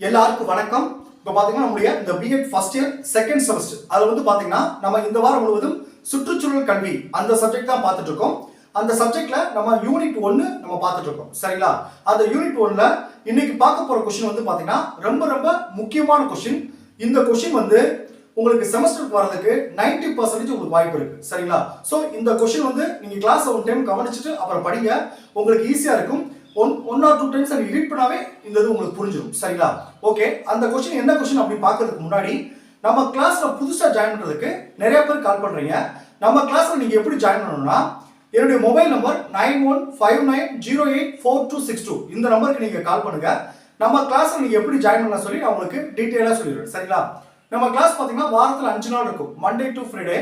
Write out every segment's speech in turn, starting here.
எல்லாருக்கும் வணக்கம். இப்போ பாத்தீங்கன்னா நம்முடைய இந்த BEd first year second semester அதுல வந்து பாத்தீங்கன்னா நம்ம இந்த வாரம் முழுவதும் சுற்றுச்சூழல் கல்வி அந்த சப்ஜெக்ட் தான் பார்த்துட்டு இருக்கோம். அந்த சப்ஜெக்ட்ல நம்ம யூனிட் 1 நம்ம பார்த்துட்டு இருக்கோம். சரிங்களா? அந்த யூனிட் 1ல இன்னைக்கு பார்க்க போற கொஸ்டின் வந்து பாத்தீங்கன்னா ரொம்ப ரொம்ப முக்கியமான கொஸ்டின். இந்த கொஸ்டின் வந்து உங்களுக்கு செமஸ்டருக்கு வரதுக்கு 90% உங்களுக்கு வாய்ப்பு இருக்கு. சரிங்களா? சோ இந்த கொஸ்டின் வந்து நீங்க கிளாஸ் ஒரு டைம் கவனிச்சுட்டு அப்புறம் படிங்க, உங்களுக்கு ஈஸியா இருக்கும். ஒன் ஆர் டூ டைம்ஸ் நீங்க ரீட் பண்ணாவே இந்த இது உங்களுக்கு புரிஞ்சிடும். சரிங்களா? ஓகே, அந்த கொஸ்டின் என்ன கொஸ்டின் அப்படி பார்க்கிறதுக்கு முன்னாடி நம்ம கிளாஸ்ல புதுசா ஜாயின் பண்றதுக்கு நிறைய பேர் கால் பண்றீங்க. நம்ம கிளாஸ்ல நீங்க எப்படி ஜாயின் பண்ணணும்னா என்னுடைய மொபைல் நம்பர் 9159084262 இந்த நம்பருக்கு நீங்க கால் பண்ணுங்க. நம்ம கிளாஸ்ல நீங்க எப்படி ஜாயின் பண்ணலாம் சொல்லி நான் உங்களுக்கு டீடைலா சொல்லிடுறேன். சரிங்களா? நம்ம கிளாஸ் பாத்தீங்கன்னா வாரத்துல 5 நாள் இருக்கும், மண்டே டு ஃப்ரைடே.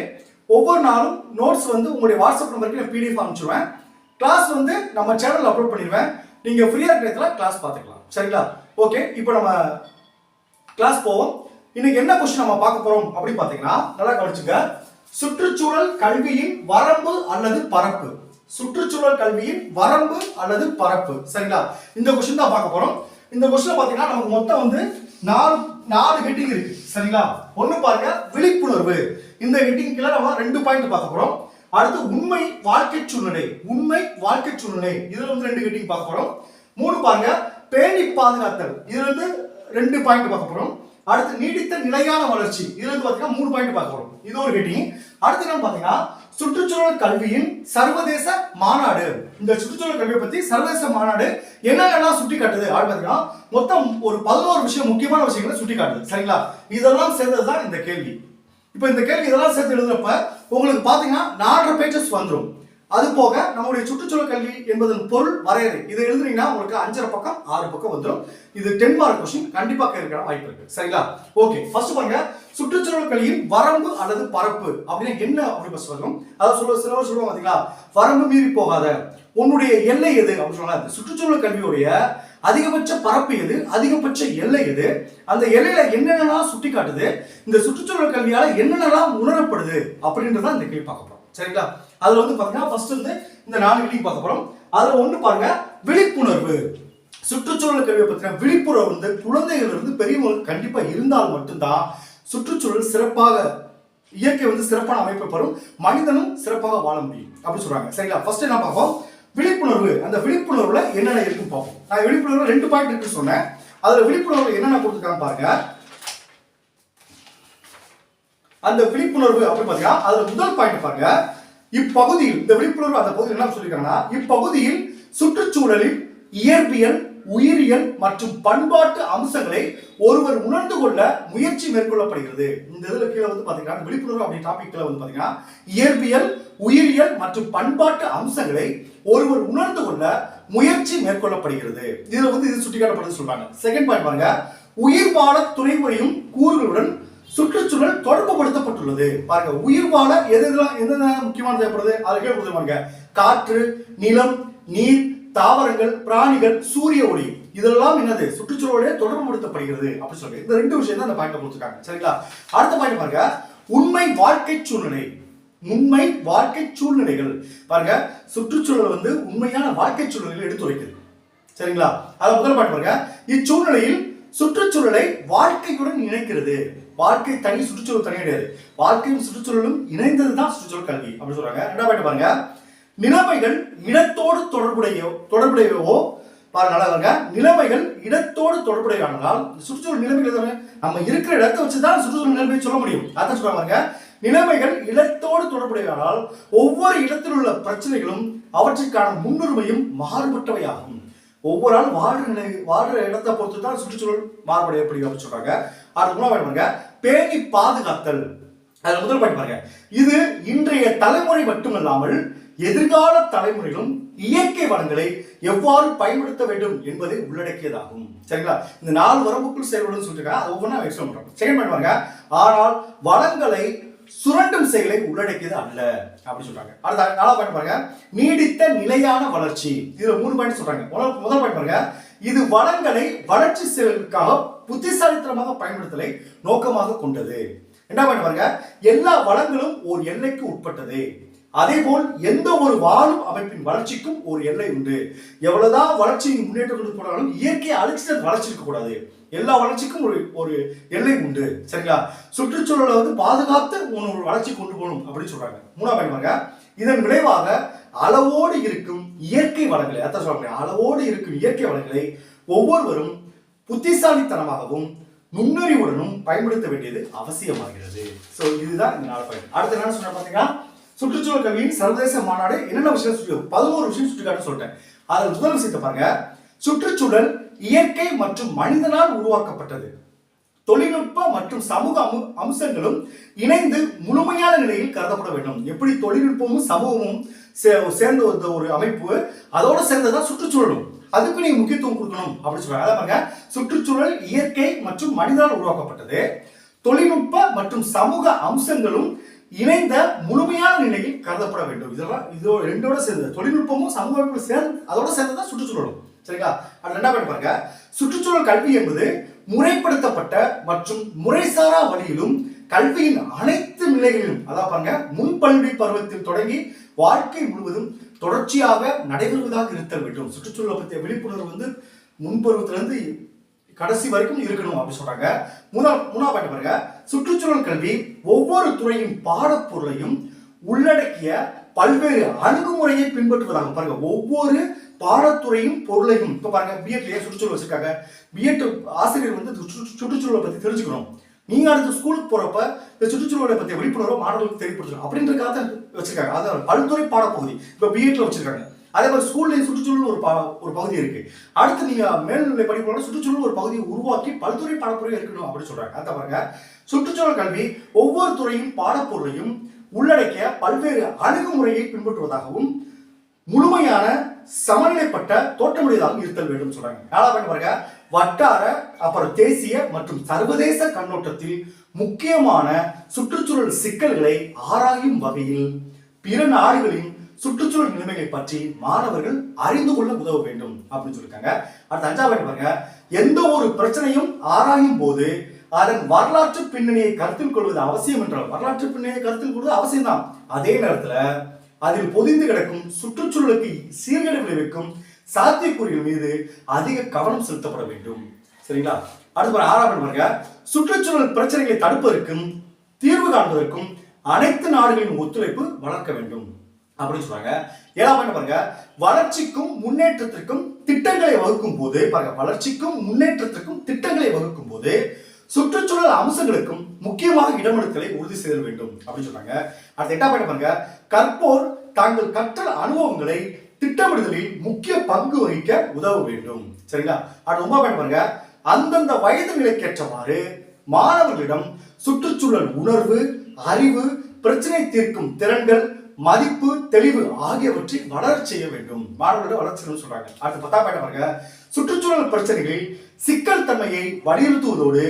ஒவ்வொரு நாளும் நோட்ஸ் வந்து உங்களுடைய வாட்ஸ்அப் நம்பருக்கு நான் PDF அனுப்பிச்சிடுவேன். கிளாஸ் வந்து நம்ம சேனல்ல அப்லோட் பண்ணிடுவேன். நீங்க ஃப்ரீயா இருக்கிற கிளாஸ் பார்த்துக்கலாம். சரிங்களா? ஓகே, இப்போ நம்ம கிளாஸ் போவோம். இன்னைக்கு என்ன கொஸ்டின் நம்ம பார்க்க போறோம் அப்படி பாத்தீங்கன்னா நல்லா கவனிச்சுங்க. சுற்றுச்சூழல் கல்வியின் வரம்பு அல்லது பரப்பு. சுற்றுச்சூழல் கல்வியின் வரம்பு அல்லது பரப்பு. சரிங்களா? இந்த கொஸ்டின் தான் பார்க்க போறோம். இந்த கொஸ்டின் பாத்தீங்கன்னா நமக்கு மொத்தம் வந்து நாலு ஹெட்டிங் இருக்கு. சரிங்களா? ஒன்னு பாருங்க, விழிப்புணர்வு. இந்த ஹெட்டிங் கீழ நம்ம 2 பாயிண்ட் பார்க்க போறோம். அடுத்து உண்மை வாழ்க்கை சூழ்நிலை. உண்மை வாழ்க்கை சூழ்நிலை இதுல வந்து 2 ஹெட்டிங் பார்க்க போறோம். 3 பாருங்க, பேணி பாதுகாத்தல். இதுல இருந்து 2 பாயிண்ட் பார்க்க போறோம். அடுத்து நீடித்த நிலையான வளர்ச்சி. இதுல இருந்து பாத்தீங்கன்னா 3 பாயிண்ட் பார்க்க போறோம். இது ஒரு ஹெட்டிங். அடுத்து என்ன பாத்தீங்கன்னா சுற்றுச்சூழல் கல்வியின் சர்வதேச மாநாடு. இந்த சுற்றுச்சூழல் கல்வியை பத்தி சர்வதேச மாநாடு என்னென்னலாம் சுட்டி காட்டுது அப்படின்னு பாத்தீங்கன்னா மொத்தம் ஒரு 11 விஷயம், முக்கியமான விஷயங்களை சுட்டி காட்டுது. சரிங்களா? இதெல்லாம் சேர்ந்ததுதான் இந்த கேள்வி. இப்போ இந்த கேள்வி இதெல்லாம் சேர்த்து எழுதுறப்ப உங்களுக்கு பாத்தீங்கன்னா 4.5 பேஜஸ் வந்துடும். அது போக நம்முடைய சுற்றுச்சூழல் கல்வி என்பதன் பொருள் வரையறை இதை எழுதுனீங்கன்னா உங்களுக்கு 5.5 பக்கம் 6 பக்கம் வந்துடும். இது 10 மார்க் கொஸ்டின் கண்டிப்பா கேட்கிற வாய்ப்பு இருக்கு. சரிங்களா? ஓகே, ஃபர்ஸ்ட் பாருங்க, சுற்றுச்சூழல் கல்வியின் வரம்பு அல்லது பரப்பு அப்படின்னா என்ன அப்படி சொல்றோம். அதாவது சிலவர் சொல்லுவாங்க பாத்தீங்களா, வரம்பு மீறி போகாத, உன்னுடைய எல்லை எது அப்படின்னு சொல்றாங்க. சுற்றுச்சூழல் கல்வியுடைய அதிகபட்ச பரப்பு எது, அதிகபட்ச எல்லை எது, அந்த எல்லையில என்னென்னலாம் சுட்டி காட்டுது, இந்த சுற்றுச்சூழல் கல்வியால என்னென்னலாம் உணரப்படுது அப்படின்றத இந்த கேள்வி பார்க்க போறோம். சரிங்களா? அதுல வந்து பாத்தீங்கன்னா ஃபர்ஸ்ட் வந்து இந்த 4 கேள்வி பார்க்க போறோம். அதுல ஒண்ணு பாருங்க, விழிப்புணர்வு. சுற்றுச்சூழல் கல்வியை பத்தின விழிப்புணர்வு வந்து குழந்தைகள் இருந்து பெரியவங்களுக்கு கண்டிப்பா இருந்தால் மட்டும்தான் சுற்றுச்சூழல் சிறப்பாக, இயற்கை வந்து சிறப்பான அமைப்பை பெறும், மனிதனும் சிறப்பாக வாழ முடியும் அப்படின்னு சொல்றாங்க. சரிங்களா? ஃபர்ஸ்ட் என்ன பார்ப்போம், விழிப்புணர்வு. அந்த விழிப்புணர்வுல என்னென்ன இருக்குன்னு பார்ப்போம். நான் விழிப்புணர்வுல 2 பாயிண்ட் இருக்குன்னு சொன்னேன். அதுல விழிப்புணர்வு என்னென்ன கொடுத்துருக்காங்க பாருங்க. அந்த விழிப்புணர்வு அப்படி பாத்தீங்கன்னா அதுல முதல் பாயிண்ட் பாருங்க, இப்பகுதியில் இந்த விழிப்புணர்வு அந்த பகுதியில் என்ன சொல்லிருக்காங்கன்னா, இப்பகுதியில் சுற்றுச்சூழலில் இயற்பியல், உயிரியல் மற்றும் பண்பாட்டு அம்சங்களை ஒருவர் உணர்ந்து கொள்ள முயற்சி மேற்கொள்ளப்படுகிறது. இந்த இதுல கீழே வந்து பாத்தீங்கன்னா விழிப்புணர்வு அப்படி டாபிக்ல வந்து பாத்தீங்கன்னா இயற்பியல், உயிரியல் மற்றும் பண்பாட்டு அம்சங்களை ஒருவர் உணர்ந்து கொள்ள முயற்சி மேற்கொள்ளப்படுகிறது. இதுல வந்து இது சுட்டிக்காட்டப்படுது சொல்றாங்க. செகண்ட் பாயிண்ட் பாருங்க, உயிர்வாழ துணை புரியும் கூறுகளுடன் சுற்றுச்சூழல் தொடர்பு படுத்தப்பட்டுள்ளது. பாருங்க, உயிர்வாழ எதெல்லாம் முக்கியமான தேவைப்படுது அதுக்கே கொடுத்துருவாங்க. காற்று, நிலம், நீர், தாவரங்கள், பிராணிகள், சூரிய ஒளி இதெல்லாம் என்னது சுற்றுச்சூழலோட தொடர்பு படுத்தப்படுகிறது அப்படி சொல்றேன். இந்த 2 விஷயம் தான் அந்த பாயிண்ட்ல கொடுத்துருக்காங்க. சரிங்களா? அடுத்த பாயிண்ட் பாருங்க, உண்மை வாழ்க்கை சூழ்நிலை. உண்மை வாழ்க்கை சூழ்நிலைகள். பாருங்க, சுற்றுச்சூழல் வந்து உண்மையான வாழ்க்கை சூழ்நிலைகளை எடுத்துரைக்குது. சரிங்களா? அது முதல் பாயிண்ட் பாருங்க, இச்சூழ்நிலையில் சுற்றுச்சூழலை வாழ்க்கையுடன் இணைக்கிறது. வாழ்க்கை தனி, சுற்றுச்சூழல் தனி கிடையாது. வாழ்க்கையும் சுற்றுச்சூழலும் இணைந்ததுதான் சுற்றுச்சூழல் கல்வி அப்படி சொல்றாங்க. 2வது பாயிண்ட் பாருங்க, நிலைமைகள் இடத்தோடு தொடர்புடையவோ பாருங்க, நிலைமைகள் இடத்தோடு தொடர்புடையவானால் சுற்றுச்சூழல் நிலைமைகள் தானே நம்ம இருக்கிற இடத்தை வச்சுதான் சுற்றுச்சூழல் நிலைமையை சொல்ல முடியும். அதான் சொல்றாங்க, நிலைமைகள் இடத்தோடு தொடர்புடையவானால் ஒவ்வொரு இடத்தில் உள்ள பிரச்சனைகளும் அவற்றுக்கான முன்னுரிமையும் மாறுபட்டவையாகும். ஒவ்வொரு ஆள் வாழ்ற இடத்தை பொறுத்து தான் சுற்றுச்சூழல் மாறுபட எப்படி அப்படின்னு சொல்றாங்க. அடுத்த 3வது பாருங்க, பேணி பாதுகாத்தல். அதுல முதல் பாயிண்ட் பாருங்க, இது இன்றைய தலைமுறை மட்டுமல்லாமல் எதிர்கால தலைமுறைகளும் இயற்கை வளங்களை எவ்வாறு பயன்படுத்த வேண்டும் என்பதை உள்ளடக்கியதாகும். சரிங்களா? இந்த 4 வரம்புக்குள் செயல்படும் சொல்லிருக்காங்க. அது ஒவ்வொன்றா எக்ஸ்பிளைன் பண்றோம். செகண்ட் பாயிண்ட் பாருங்க, ஆனால் வளங்களை சுரண்டும் செயலை உள்ளடக்கியது அல்ல அப்படி சொல்றாங்க. அடுத்த 4வது பாயிண்ட் பாருங்க, நீடித்த நிலையான வளர்ச்சி. இதுல 3 பாயிண்ட் சொல்றாங்க. முதல் பாயிண்ட் பாருங்க, இது வளங்களை வளர்ச்சி செயலுக்காக புத்திசாலித்தனமாக பயன்படுத்தலை நோக்கமாக கொண்டது. 2வது பாயிண்ட் பாருங்க, எல்லா வளங்களும் ஒரு எல்லைக்கு உட்பட்டது. அதேபோல் எந்த ஒரு வாழும் அமைப்பின் வளர்ச்சிக்கும் ஒரு எல்லை உண்டு. எவ்வளவுதான் வளர்ச்சி முன்னேற்றம் கொண்டு போனாலும் இயற்கையை அழிச்சிட்டு வளர்ச்சி இருக்கக்கூடாது. எல்லா வளர்ச்சிக்கும் ஒரு எல்லை உண்டு. சரிங்களா? சுற்றுச்சூழலை வந்து பாதுகாத்து ஒரு வளர்ச்சி கொண்டு போகணும் அப்படின்னு சொல்றாங்க. மூணாவது பாருங்க, இதன் விளைவாக அளவோடு இருக்கும் இயற்கை வளங்களை, அதான் சொல்றாங்க, அளவோடு இருக்கும் இயற்கை வளங்களை ஒவ்வொருவரும் புத்திசாலித்தனமாகவும் நுண்ணறிவுடனும் பயன்படுத்த வேண்டியது அவசியமாகிறது. சோ இதுதான் இந்த 4 பாயிண்ட். அடுத்து என்ன சொன்ன பாத்தீங்கன்னா, சுற்றுச்சூழல் கல்வியின் சர்வதேச மாநாடு என்னென்ன விஷயம் 11 விஷயம் சுட்டிக்காட்ட சொல்லிட்டேன். அதில் முதல் விஷயத்தை பாருங்க, சுற்றுச்சூழல் இயற்கை மற்றும் மனிதனால் உருவாக்கப்பட்டது. தொழில்நுட்ப மற்றும் சமூக அம்சங்களும் இணைந்து முழுமையான நிலையில் கருதப்பட வேண்டும். எப்படி தொழில்நுட்பமும் சமூகமும் சேர்ந்த ஒரு அமைப்பு, அதோட சேர்ந்ததான் சுற்றுச்சூழலும். அதுக்கு நீங்க முக்கியத்துவம் கொடுக்கணும் அப்படின்னு சொல்றாங்க. அதான் பாருங்க, சுற்றுச்சூழல் இயற்கை மற்றும் மனிதனால் உருவாக்கப்பட்டது. தொழில்நுட்ப மற்றும் சமூக அம்சங்களும் இணைந்த முழுமையான நிலையில் கருதப்பட வேண்டும். இதெல்லாம் ரெண்டோட சேர்ந்து தொழில்நுட்பமும் சமூக சேர்ந்து அதோட சேர்ந்ததான் சுற்றுச்சூழலும். சரிங்களா? அது ரெண்டாவது பாருங்க, சுற்றுச்சூழல் கல்வி என்பது முறைப்படுத்தப்பட்ட மற்றும் முறைசாரா வழியிலும் கல்வியின் அனைத்து நிலைகளிலும், அதான் பாருங்க, முன்பள்ளி பருவத்தில் தொடங்கி வாழ்க்கை முழுவதும் தொடர்ச்சியாக நடைபெறுவதாக இருத்தல் வேண்டும். சுற்றுச்சூழலை பற்றிய விழிப்புணர்வு வந்து முன்பருவத்திலிருந்து கடைசி வரைக்கும் இருக்கணும் அப்படின்னு சொல்றாங்க. மூணாவது பாருங்க, சுற்றுச்சூழல் கல்வி ஒவ்வொரு துறையின் பாடப்பொருளையும் உள்ளடக்கிய பல்வேறு அணுகுமுறையை பின்பற்றுவதாக. பாருங்க, ஒவ்வொரு பாடத்துறையும் பொருளையும், இப்ப பாருங்க பிஎட்லயே சுற்றுச்சூழல் வச்சிருக்காங்க. பிஎட் ஆசிரியர் வந்து சுற்றுச்சூழலை பத்தி தெரிஞ்சுக்கணும். நீங்க அடுத்த ஸ்கூலுக்கு போறப்ப இந்த சுற்றுச்சூழலை பத்திய விழிப்புணர்வு மாணவர்களுக்கு தெரியப்படுத்தணும் அப்படின்றதுக்காக வச்சிருக்காங்க. அதாவது பல்துறை பாடப்பகுதி இப்ப பிஎட்ல வச்சிருக்காங்க. அதே மாதிரி ஸ்கூல்ல சுற்றுச்சூழல் ஒரு பகுதி இருக்கு. அடுத்து நீங்க மேல்நிலை படிப்புகளோட சுற்றுச்சூழல் ஒரு பகுதியை உருவாக்கி பல்துறை பாடப்பொருள் இருக்கணும் அப்படின்னு சொல்றாங்க. அதை பாருங்க, சுற்றுச்சூழல் கல்வி ஒவ்வொரு துறையும் பாடப்பொருளையும் உள்ளடக்கிய பல்வேறு அணுகுமுறையை பின்பற்றுவதாகவும் முழுமையான சமநிலைப்பட்ட தோற்றமுடையதாகவும் இருத்தல் வேண்டும் சொல்றாங்க. யாராவது பாருங்க, வட்டார அப்புறம் தேசிய மற்றும் சர்வதேச கண்ணோட்டத்தில் முக்கியமான சுற்றுச்சூழல் சிக்கல்களை ஆராயும் வகையில் பிற நாடுகளின் சுற்றுச்சூழல் நிலைமைகளை பற்றி மாணவர்கள் அறிந்து கொள்ள உதவ வேண்டும் அப்படின்னு சொல்லியிருக்காங்க. அடுத்த 5வது பாருங்க, எந்த ஒரு பிரச்சனையும் ஆராயும் போது அதன் வரலாற்று பின்னணியை கருத்தில் கொள்வது அவசியம் என்றால், வரலாற்று பின்னணியை கருத்தில் கொள்வது அவசியம் தான். அதே நேரத்தில் அதில் பொதிந்து கிடக்கும் சுற்றுச்சூழலுக்கு சீர்கேடு விளைவிக்கும் சாத்தியக்கூறுகள் மீது அதிக கவனம் செலுத்தப்பட வேண்டும். சரிங்களா? அடுத்து 6வது பாருங்க, சுற்றுச்சூழல் பிரச்சனைகளை தடுப்பதற்கும் தீர்வு காண்பதற்கும் அனைத்து நாடுகளின் ஒத்துழைப்பு வளர்க்க வேண்டும் அப்படின்னு சொல்றாங்க. 7வது பாருங்க, வளர்ச்சிக்கும் முன்னேற்றத்திற்கும் திட்டங்களை வகுக்கும் போது, பாருங்க, வளர்ச்சிக்கும் முன்னேற்றத்திற்கும் திட்டங்களை வகுக்கும் போது சுற்றுச்சூழல் அம்சங்களுக்கும் முக்கியமாக இடமெடுத்தலை உறுதி செய்ய வேண்டும் அப்படின்னு சொல்றாங்க. அடுத்த 8வது பாருங்க, கற்போர் தாங்கள் கற்றல் அனுபவங்களை திட்டமிடுதலில் முக்கிய பங்கு வகிக்க உதவ வேண்டும். சரிங்களா? அடுத்த 9வது பாருங்க, அந்தந்த வயது நிலைக்கேற்றவாறு மாணவர்களிடம் சுற்றுச்சூழல் உணர்வு, அறிவு, பிரச்சனை தீர்க்கும் திறன்கள், மதிப்பு, தெளிவு ஆகியவற்றை வளர செய்ய வேண்டும். மாணவர்களை வளர்ச்சி சொல்றாங்க. அடுத்து 10வது பாருங்க, சுற்றுச்சூழல் பிரச்சனைகளில் சிக்கல் தன்மையை வலியுறுத்துவதோடு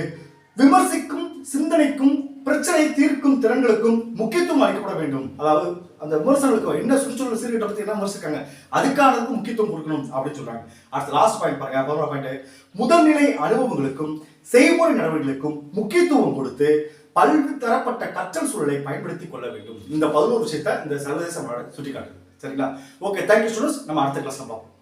விமர்சிக்கும் சிந்தனைக்கும் பிரச்சனை தீர்க்கும் திறன்களுக்கும் முக்கியத்துவம் அளிக்கப்பட வேண்டும். அதாவது அந்த விமர்சனங்களுக்கு என்ன சுற்றுச்சூழல் சீர்கேட்டை பத்தி என்ன விமர்சிக்காங்க அதுக்கானதுக்கு முக்கியத்துவம் கொடுக்கணும் அப்படின்னு சொல்றாங்க. அடுத்த லாஸ்ட் பாயிண்ட் பாருங்க, 11வது பாயிண்ட், முதல்நிலை அனுபவங்களுக்கும் செய்முறை நடவடிக்கைகளுக்கும் முக்கியத்துவம் கொடுத்து பல்வேறு தரப்பட்ட கற்றல் சூழலை பயன்படுத்திக் கொள்ள வேண்டும். இந்த 11 விஷயத்தை இந்த சர்வதேச மாநாடு சுட்டிக்காட்டுது. சரிங்களா? Okay, thank you students. நம்ம அடுத்த கிளாஸ்ல பார்ப்போம்.